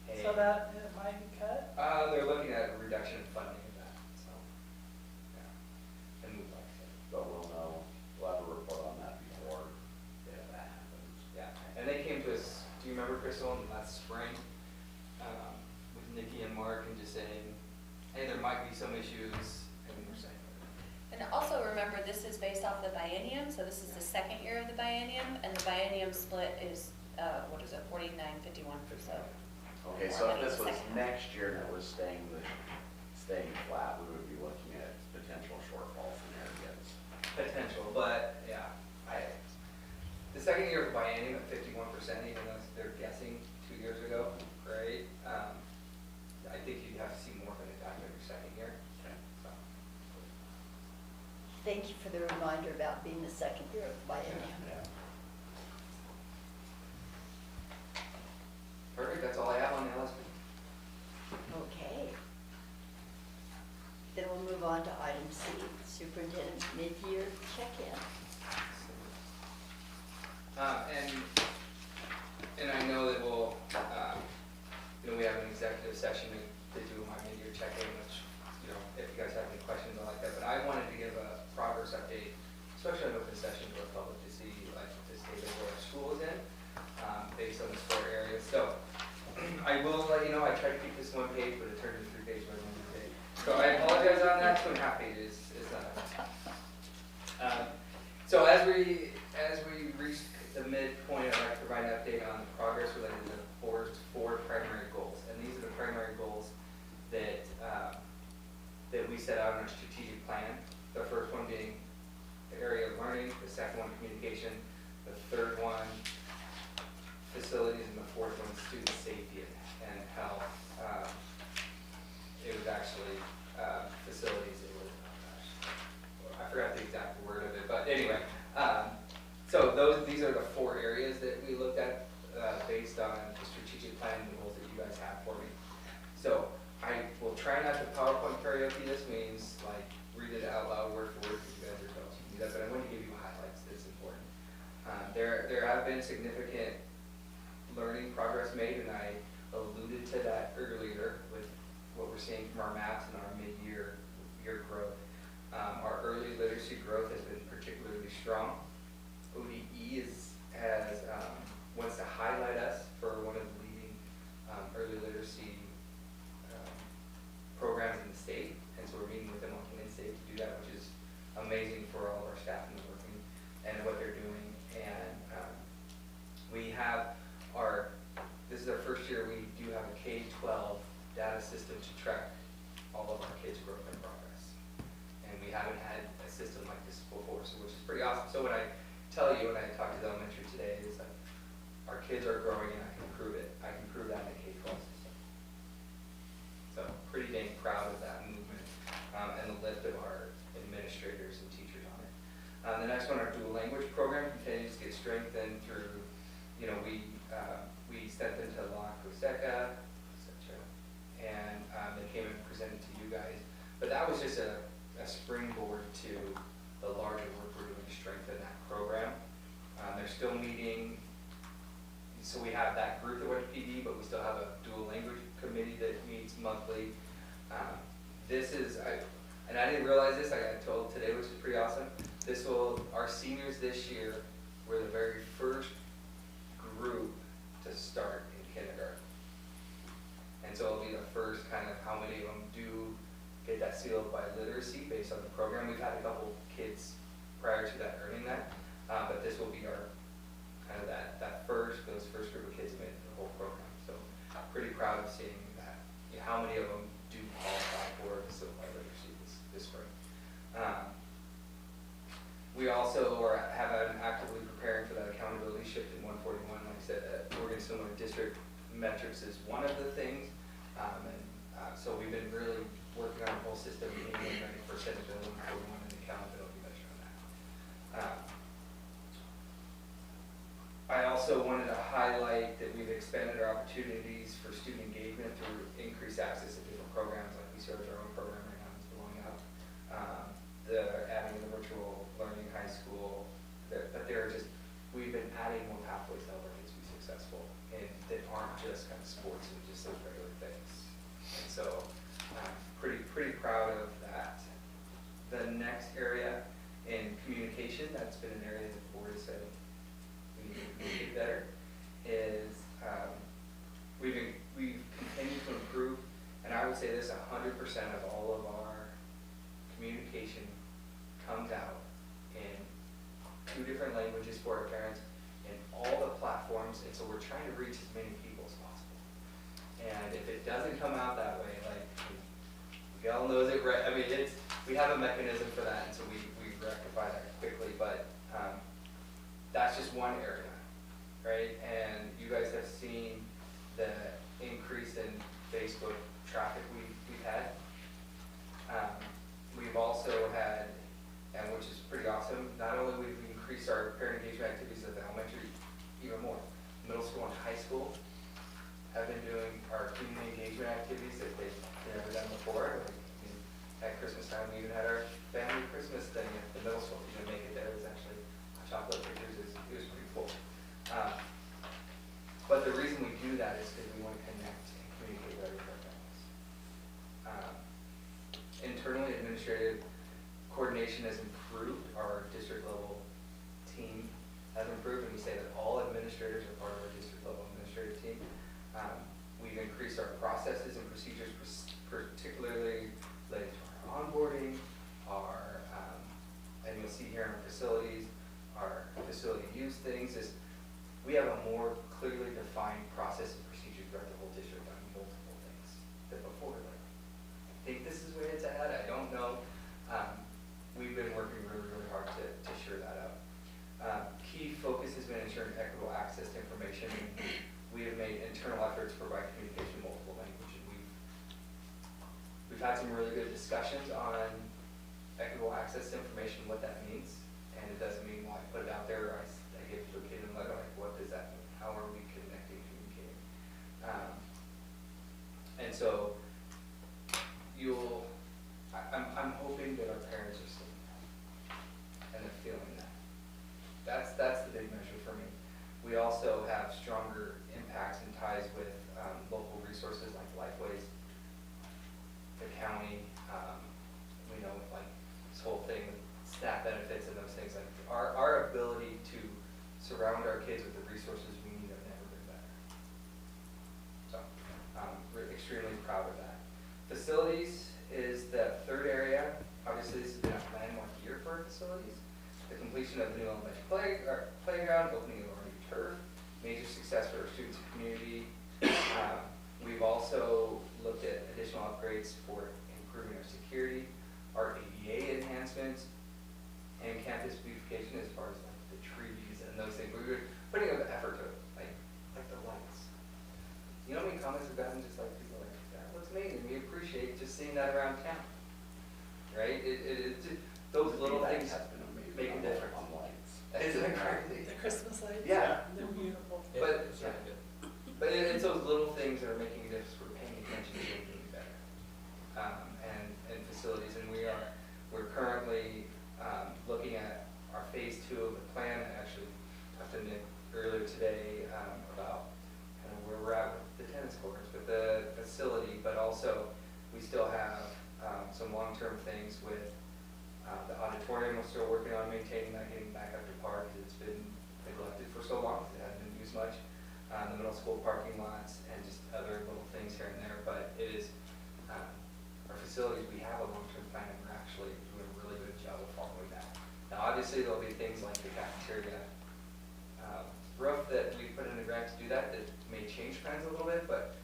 hey. So that it might be cut? They're looking at a reduction in funding of that, so, yeah. And like I said, But we'll have a report on that before if that happens. yeah. And they came to us, do you remember, Crystal, last spring, with Nikki and Mark and just saying, hey, there might be some issues, and we were saying, And also remember, this is based off the biennium, so this is the second year of the biennium, and the biennium split is, 49-51, so. Okay, so if this was next year and it was staying flat, we would be looking at potential shortfalls in areas. potential, but, yeah, the second year of the biennium at 51%, even though they're guessing 2 years ago, right? I think you'd have to see more of an impact in your second year. Okay. So. Thank you for the reminder about being the second year of the biennium. Yeah. Perfect, that's all I have on the LSP. Okay. Then we'll move on to item C, superintendent's mid-year check-in. And I know that we'll, we have an executive session to do my mid-year check-in, which, if you guys have any questions, I like that. But I wanted to give a progress update, especially an open session to the public to see, like, the state of where our school is in, based on the 4 areas. So I will let you know, I tried to keep this 1 page, but it turned into 3 pages by 1 page. So I apologize on that, 2.5 pages is not enough. So as we reach the midpoint, I'd like to provide an update on the progress related to the four primary goals. And these are the primary goals that we set out in our strategic plan. The first one being the area of learning, the second one communication, the third one facilities, and the fourth one student safety and health. It was actually facilities. It was, I forgot the exact word of it, but anyway. So these are the 4 areas that we looked at based on the strategic plan and the goals that you guys have for me. So I will try not to PowerPoint karaoke. This means like read it out loud word for word because you guys are adults. You can do that, but I want to give you highlights. That's important. There have been significant learning progress made, and I alluded to that earlier with what we're seeing from our maps and our mid-year growth. Our early literacy growth has been particularly strong. ODE wants to highlight us for one of the leading early literacy programs in the state, and so we're meeting with them on Canadian State to do that, which is amazing. administrators and teachers on it. The next one, our dual language program continues to get strengthened through, we sent them to La Coseca, etc. And they came and presented to you guys. But that was just a springboard to the larger work we're doing to strengthen that program. They're still meeting, so we have that group that went to PD, but we still have a dual language committee that meets monthly. And I didn't realize this, I got told today, which is pretty awesome. Our seniors this year were the very first group to start in kindergarten. And so it'll be the first kind of how many of them do get that seal by literacy based on the program. We've had a couple kids prior to that earning that, but this will be our kind of those first group of kids made it the whole program. So pretty proud of seeing that, how many of them do qualify for the seal by literacy this spring. We also have been actively preparing for that accountability shift in 141. Like I said, Oregon Similar District metrics is one of the things. So we've been really working on the whole system, being ready for Senate Bill 141 and the accountability measure on that. I also wanted to highlight that we've expanded our opportunities for student engagement through increased access to different programs, like we serve our own program right now that's blowing up. Adding the virtual learning high school, but we've been adding more pathways to help our kids be successful, and that aren't just kind of sports and just those regular things. And so I'm pretty proud of that. The next area in communication, that's been an area that the board has said we need to communicate better, is we've continued to improve, and I would say this, 100% of all of our communication comes out in 2 different languages for our parents in all the platforms, and so we're trying to reach as many people as possible. And if it doesn't come out that way, like, Miguel knows it, right? I mean, we have a mechanism for that, and so we rectify that quickly, but that's just one area, right? And you guys have seen the increase in Facebook traffic we've had. We've also had, and which is pretty awesome, not only we've increased our parent engagement activities at the elementary even more, middle school and high school have been doing our community engagement activities that they've never done before. At Christmas time, we even had our family Christmas thing at the middle school. You didn't make it there, it was actually chocolate pictures, it was pretty cool. But the reason we do that is because we want to connect and communicate better with our families. Internally, administrative coordination has improved. Our district level team has improved, and we say that all administrators are part of our district level administrative team. We've increased our processes and procedures, particularly related to our onboarding, and you'll see here in our facilities, our facility use things, is we have a more clearly defined process and procedure throughout the whole district on multiple things than before. Like, I think this is where it's at, I don't know. We've been working really, really hard to shore that up. Key focus has been ensuring equitable access to information. We have made internal efforts to provide communication in multiple languages. We've had some really good discussions on equitable access to information, what that means. And it doesn't mean, well, I put it out there, or I give it to a kid and let it, like, what does that mean? How are we connecting, communicating? And so I'm hoping that our parents are seeing that and they're feeling that. That's the big measure for me. We also have stronger impacts and ties with local resources like Lifeways, the county. We know like this whole thing with SNAP benefits and those things. Like our ability to surround our kids with the resources we need have never been better. So we're extremely proud of that. Facilities is the third area. Obviously, this has been a landmark year for our facilities. The completion of the new elementary playground, opening of our new turf, major success for our students and community. We've also looked at additional upgrades for improving our security, our ADA enhancements, and campus beautification as far as like the trees and those things. We were putting an effort to like the lights. You know how many comments we've gotten just like people like, that looks amazing. We appreciate just seeing that around town, right? those little That things has been amazing. make a difference. On lights. Isn't it crazy? The Christmas lights? Yeah. They're beautiful. Yeah, But- it's really good. But it's those little things that are making a difference, we're paying attention to making it better. And facilities, and we're currently, looking at our phase 2 of the plan. I actually talked to Nick earlier today, about kind of where we're at with the tennis courts, with the facility, but also we still have, some long-term things with, the auditorium we're still working on maintaining, that getting back up to par, because it's been neglected for so long, it hasn't been used much. The middle school parking lots and just other little things here and there, but it is, our facilities, we have a long-term plan, and we're actually doing a really good job of following that. Now, obviously, there'll be things like the cafeteria, roof that we put in the grant to do that, that may change plans a little bit, but,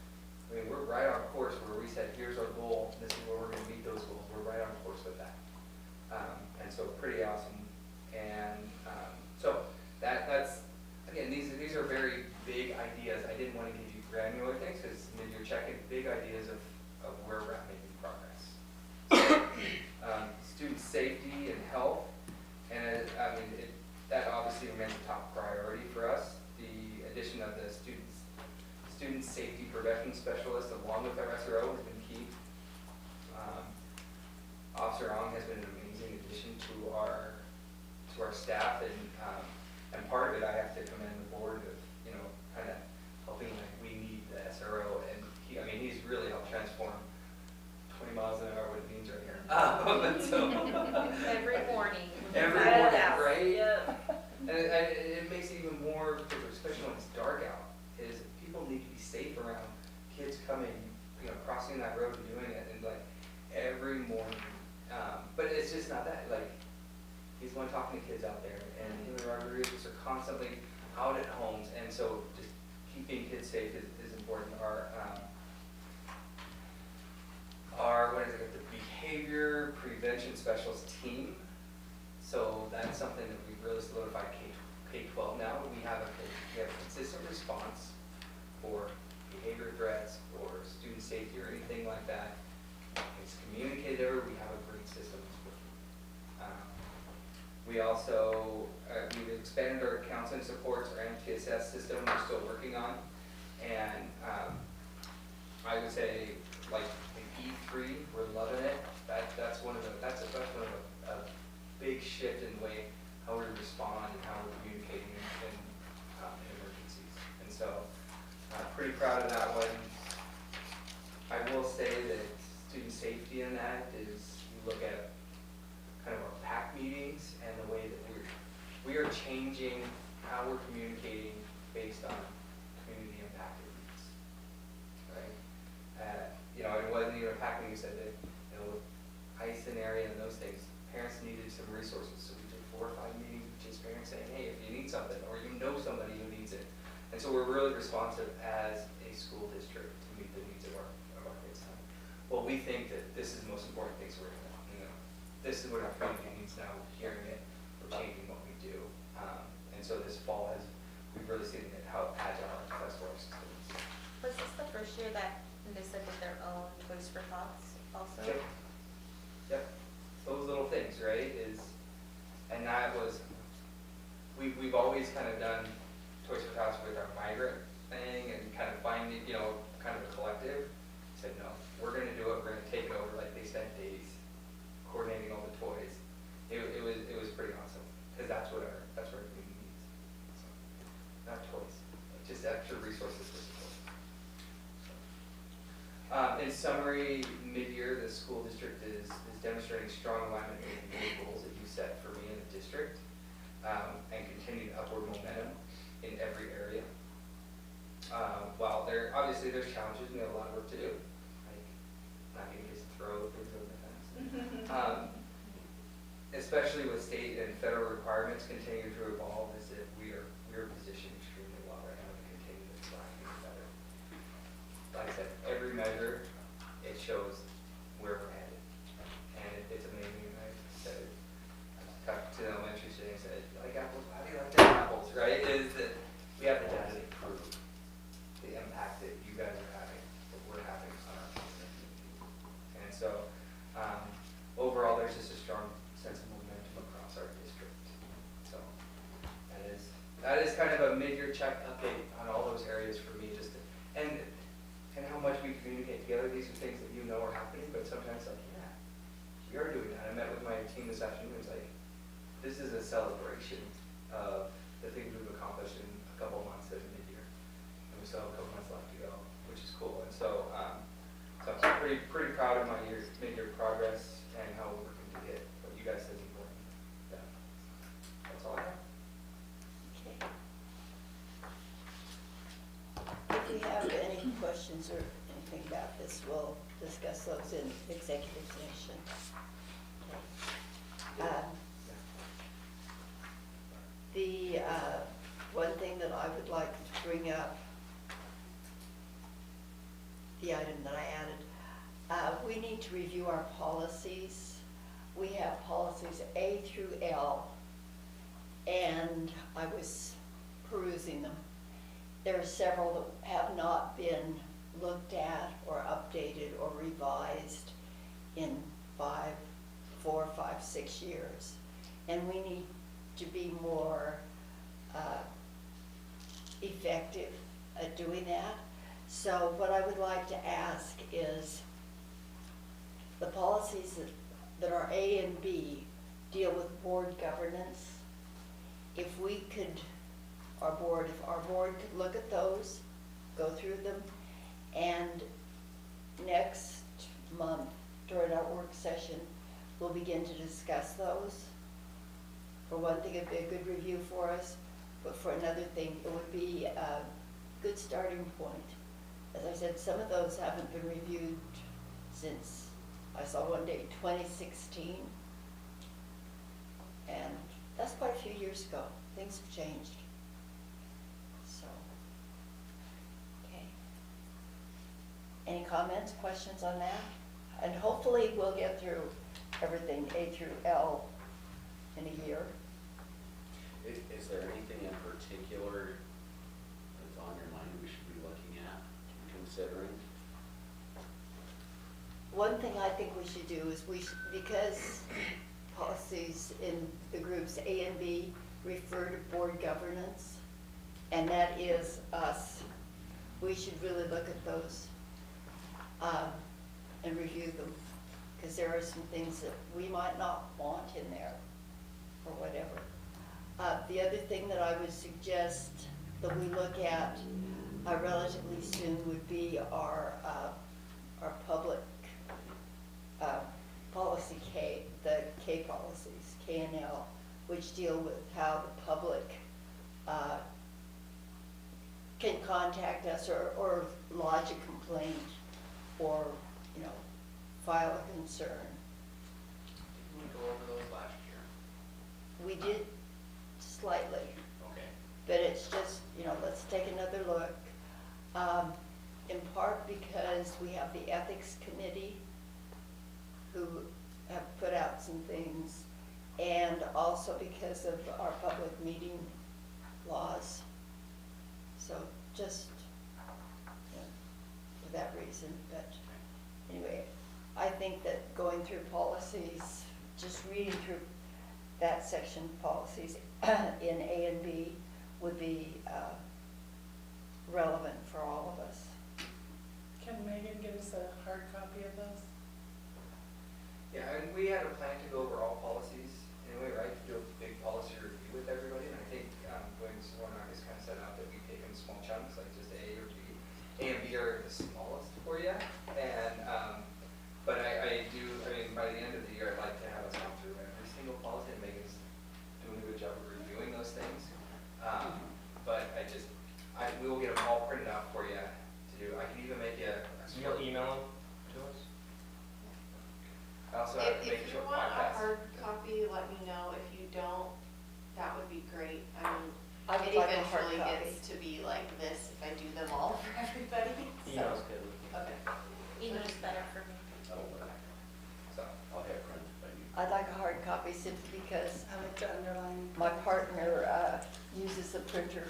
I mean, we're right on course where we said, here's our goal, this is where we're gonna meet those goals, we're right on course with that. And so pretty awesome, and, so, that's, again, these are very big ideas. I didn't want to give you granular things, because you're checking big ideas of where we're at making progress. Student safety and health, and I mean, that obviously remains a top priority for us. The addition of the student safety prevention specialist along with our SRO has been key. Officer Ong has been an amazing addition to our staff, and part of it, I have to commend the board of, you know, kind of helping, like, we need the SRO, and he's really helped transform 20 miles an hour, what it means right here. And so, Every morning. every Right morning, out. right? Yep. And it makes it even more, especially when it's dark out, is people need to be safe around kids coming, you know, crossing that road and doing it, and like, every morning. But it's just not that, like, he's the one talking to kids out there, and him and Rodriguez are constantly out at homes, and so just keeping kids safe is important. Our what is it, the behavior prevention specialist team, so that's something that we've really solidified K-12 now. We have a consistent response for behavior threats or student safety or anything like that. It's communicated over, we have a great system. We also, we've expanded our counseling supports, our MTSS system we're still working on. And I would say, like, in E3, we're loving it. That's one of a big shift in the way how we respond and how we're communicating in emergencies. And so, pretty proud of that one. I will say that student safety in that is, you look at kind of our PAC meetings and the way that we are changing how we're communicating based on community impacted needs, right? You know, it wasn't even a PAC meeting, said that, you know, with ICE and area and those things, parents needed some resources, so we did 4 or 5 meetings with just parents saying, hey, if you need something, or you know somebody who needs it. And so we're really responsive as a school district to meet the needs of our kids. Well, we think that this is the most important thing, so we're gonna, you know, this is what our community needs now, we're hearing it, we're changing what we do. And so this fall we've really seen how agile our festival system is. Was this the first year that NISA did their own Toys for Tots also? Yep. Yep. Those little things, right, and that was, we've always kind of done Toys for Tots with our migrant thing and kind of finding, you know, kind of a collective. Said, no, we're gonna do it, we're gonna take it over. Like, they spent days coordinating all the toys. It was pretty awesome, because that's what our community needs. So, not toys, just extra resources for support. So, in summary, mid-year, the school district is demonstrating strong alignment with the goals that you set for me in the district, and continued upward momentum in every area. While obviously there's challenges, we have a lot of work to do. Like, not gonna just throw things over the fence. Especially with state and federal requirements continuing to evolve, is that we're positioned extremely well right now to continue to thrive and get better. Like I said, every measure, it shows where we're headed. And it's amazing. I said, I talked to the elementary today and said, like apples, how do you like them apples, right? Is that we have the data to prove the impact that you guys are having, that we're having on our community. And so, overall, there's just a strong sense of momentum your check update on all those areas for me, just to, and how much we communicate together. These are things that you know are happening, but sometimes like, yeah, we are doing that. I met with my team this afternoon, it's like, this is a celebration of the things we've accomplished in a couple months at mid-year. And we still have a couple months left to go, which is cool. And so, so I'm pretty proud of my mid-year progress and how we're working to get what you guys said is important. Yeah. That's all I have. Okay. If you have any questions or anything about this, we'll discuss those in executive session. Okay. The one thing that I would like to bring up, the item that I added, we need to review our policies. We have policies A through L, and I was perusing them. There are several that have not been looked at or updated or revised in 4, 5, 6 years. And we need to be more effective at doing that. So what I would like to ask is, the policies that are A and B deal with board governance. If we could, if our board could look at those, go through them, and next month during our work session, we'll begin to discuss those. For one thing, it'd be a good review for us, but for another thing, it would be a good starting point. As I said, some of those haven't been reviewed since, I saw one day, 2016. And that's quite a few years ago. Things have changed. So, okay. Any comments, questions on that? And hopefully we'll get through everything A through L in a year. Is there anything in particular that's on your mind we should be looking at, considering? One thing I think we should do is because policies in the groups A and B refer to board governance, and that is us, we should really look at those and review them, because there are some things that we might not want in there or whatever. The other thing that I would suggest that we look at relatively soon would be our public policy K, the K policies, K and L, which deal with how the public can contact us or lodge a complaint or, you know, file a concern. Didn't we go over those last year? We did slightly, Okay. but it's just, you know, let's take another look. In part because we have the ethics committee who have put out some things, and also because of our public meeting laws. So just, you know, for that reason, but anyway, I think that going through policies, just reading through that section of policies in A and B would be relevant for all of us. Can Megan give us a hard copy of those? Yeah, and we had a plan to go over all policies anyway, right? To do a big policy review with everybody, and I think when Warnock is kind of set up that we take in small chunks, like just A or B. A and B are the smallest for you, and but I mean, by the end of the year, I'd like to have us go through every single policy and Megan's doing a good job of reviewing those things. But we will get them all printed out for you to do. I can even make you a You'll email them to us? I also have to make If sure you want a podcasts. hard copy, let me know. If you don't, that would be great. I mean, I would it like a hard eventually copy. gets to be like this if I do them all for everybody. Email's So, good. okay. Email's better for me. Oh, okay. So, I'll have printed by you. I'd like a hard copy simply because I like to underline. my partner uses the printer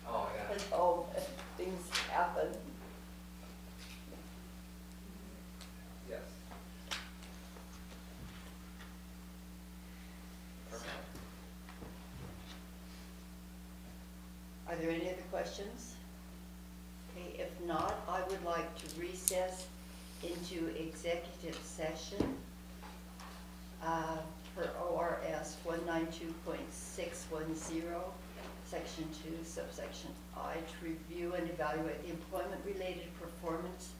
oh yeah. at home and things happen. Yes. Perfect. I Are there any other questions? Okay, if not, I would like to recess into executive session per ORS 192.610, Section 2, subsection I, to review and evaluate the employment-related performance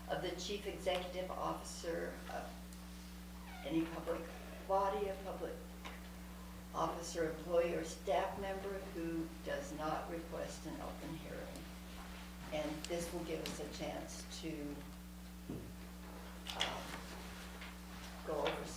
of the chief executive officer of any public body, a public officer, employee, or staff member who does not request an open hearing. And this will give us a chance to go over